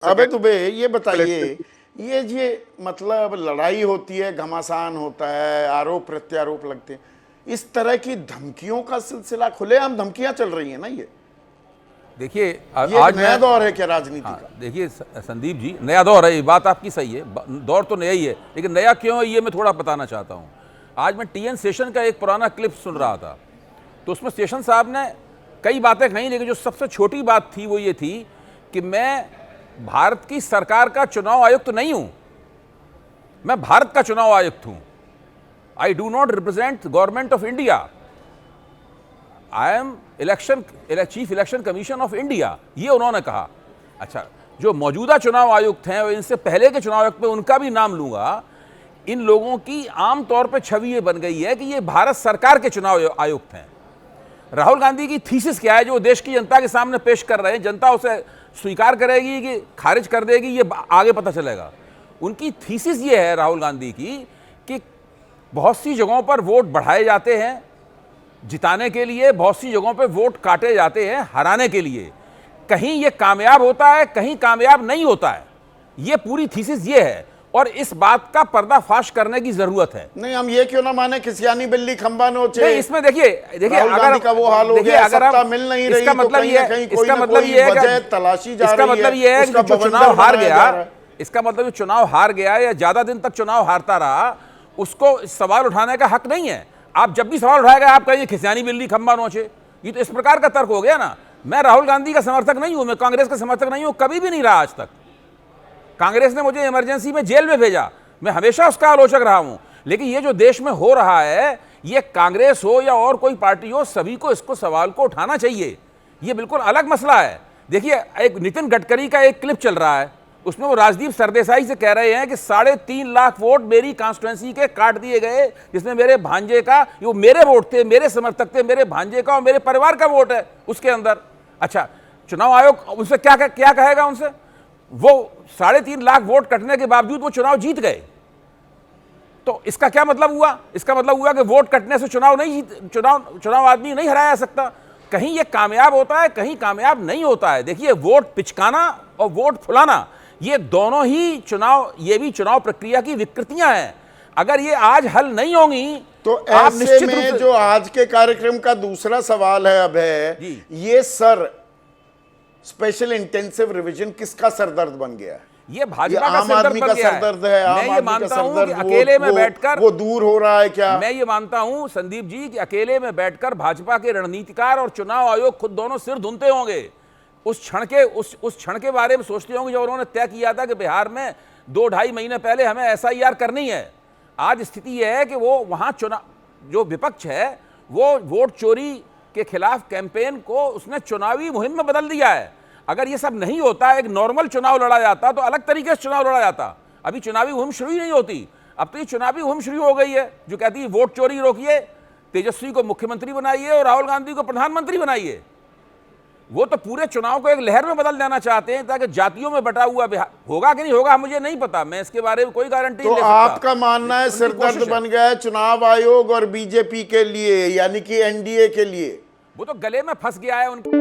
अबे दुबे ये बताइए, ये मतलब लड़ाई होती है, घमासान होता है, आरोप प्रत्यारोप लगते हैं, इस तरह की धमकियों का सिलसिला, खुलेआम धमकियां चल रही हैं ना। ये देखिए आज नया दौर है क्या राजनीति का? देखिए संदीप जी, नया दौर है, ये बात आपकी सही है, दौर तो नया ही है, लेकिन नया क्यों है ये मैं थोड़ा बताना चाहता हूँ। आज मैं टीएन सेशन का एक पुराना क्लिप सुन रहा था, तो उसमें सेशन साहब ने कई बातें कही, लेकिन जो सबसे छोटी बात थी वो ये थी कि मैं भारत की सरकार का चुनाव आयुक्त तो नहीं हूं, मैं भारत का चुनाव आयुक्त हूं। I do not represent government of India, I am chief election commission of India, ये उन्होंने कहा। अच्छा, जो मौजूदा चुनाव आयुक्त हैं और इनसे पहले के चुनाव आयुक्त में उनका भी नाम लूंगा। इन लोगों की आमतौर पर छवि ये बन गई है कि ये भारत सरकार के चुनाव आयुक्त हैं। राहुल गांधी की थीसिस क्या है जो देश की जनता के सामने पेश कर रहे हैं, जनता उसे स्वीकार करेगी कि खारिज कर देगी, ये आगे पता चलेगा। उनकी थीसिस ये है राहुल गांधी की कि बहुत सी जगहों पर वोट बढ़ाए जाते हैं जिताने के लिए, बहुत सी जगहों पर वोट काटे जाते हैं हराने के लिए। कहीं ये कामयाब होता है, कहीं कामयाब नहीं होता है। ये पूरी थीसिस ये है और इस बात का पर्दाफाश करने की जरूरत है। नहीं, हम ये क्यों ना माने खिसियानी बिल्ली खंबा नोचे। नहीं, इसमें देखिए अगर का वो हाल हो गया, सत्ता मिल नहीं रही, इसका मतलब ये है, इसका मतलब ये है वजह तलाशी जा रही है, इसका मतलब ये है कि जो चुनाव हार गया, इसका मतलब जो चुनाव हार गया या ज्यादा दिन तक चुनाव हारता रहा, उसको सवाल उठाने का हक नहीं है। आप जब भी सवाल उठाएगा आप कहिए खिसियानी बिल्ली खंबा नोचे, ये तो इस प्रकार का तर्क हो गया ना। मैं राहुल गांधी का समर्थक नहीं हूं, मैं कांग्रेस का समर्थक नहीं हूं, कभी भी नहीं रहा आज तक। कांग्रेस ने मुझे इमरजेंसी में जेल में भेजा, मैं हमेशा उसका आलोचक रहा हूं। लेकिन ये जो देश में हो रहा है, ये कांग्रेस हो या और कोई पार्टी हो, सभी को इसको सवाल को उठाना चाहिए। ये बिल्कुल अलग मसला है। देखिए, एक नितिन गडकरी का एक क्लिप चल रहा है, उसमें वो राजदीप सरदेसाई से कह रहे हैं कि 3.5 लाख वोट मेरी कॉन्स्टिट्यूएंसी के काट दिए गए, जिसमें मेरे भांजे का, वो मेरे वोट थे, मेरे समर्थक थे, मेरे भांजे का और मेरे परिवार का वोट है उसके अंदर। अच्छा, चुनाव आयोग उनसे क्या कहेगा? उनसे वो 3.5 लाख वोट कटने के बावजूद वो चुनाव जीत गए, तो इसका क्या मतलब हुआ? इसका मतलब हुआ कि वोट कटने से चुनाव आदमी नहीं हराया जा सकता। कहीं ये कामयाब होता है, कहीं कामयाब नहीं होता है। देखिए, वोट पिचकाना और वोट फुलाना, ये दोनों ही ये भी चुनाव प्रक्रिया की विकृतियां हैं। अगर ये आज हल नहीं होंगी तो ऐसे में जो आज के कार्यक्रम का दूसरा सवाल है अब है, ये स्पेशल इंटेंसिव रिवीजन किसका सरदर्द बन गया है? ये भाजपा का आम आदमी का सरदर्द है। मैं ये मानता हूं कि अकेले में बैठकर वो दूर हो रहा है क्या? मैं ये मानता हूं संदीप जी कि अकेले में बैठकर भाजपा के रणनीतिकार और चुनाव आयोग खुद दोनों सिर धुनते होंगे। उस क्षण के बारे में सोचते होंगे जब उन्होंने तय किया था कि बिहार में 2-2.5 महीने पहले हमें SIR करनी है। आज स्थिति यह है कि वो वहां जो विपक्ष है वो वोट चोरी के खिलाफ कैंपेन को उसने चुनावी मुहिम में बदल दिया है। अगर ये सब नहीं होता, एक नॉर्मल चुनाव लड़ा जाता तो अलग तरीके से चुनाव लड़ा जाता। अभी चुनावी मुहिम शुरू ही नहीं होती। अब तो ये चुनावी मुहिम शुरू हो गई है जो कहती है वोट चोरी रोकिए, तेजस्वी को मुख्यमंत्री बनाइए और राहुल गांधी को प्रधानमंत्री बनाइए। वो तो पूरे चुनाव को एक लहर में बदल देना चाहते हैं ताकि जातियों में बटा हुआ बिहार होगा कि नहीं होगा मुझे नहीं पता, मैं इसके बारे में कोई गारंटी नहीं ले सकता। आपका मानना है सिरदर्द बन गया है चुनाव आयोग और बीजेपी के लिए, यानी कि एनडीए के लिए? वो तो गले में फंस गया है उनके।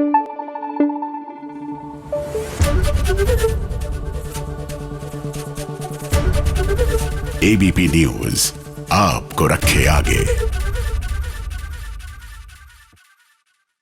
एबीपी न्यूज आपको रखे आगे।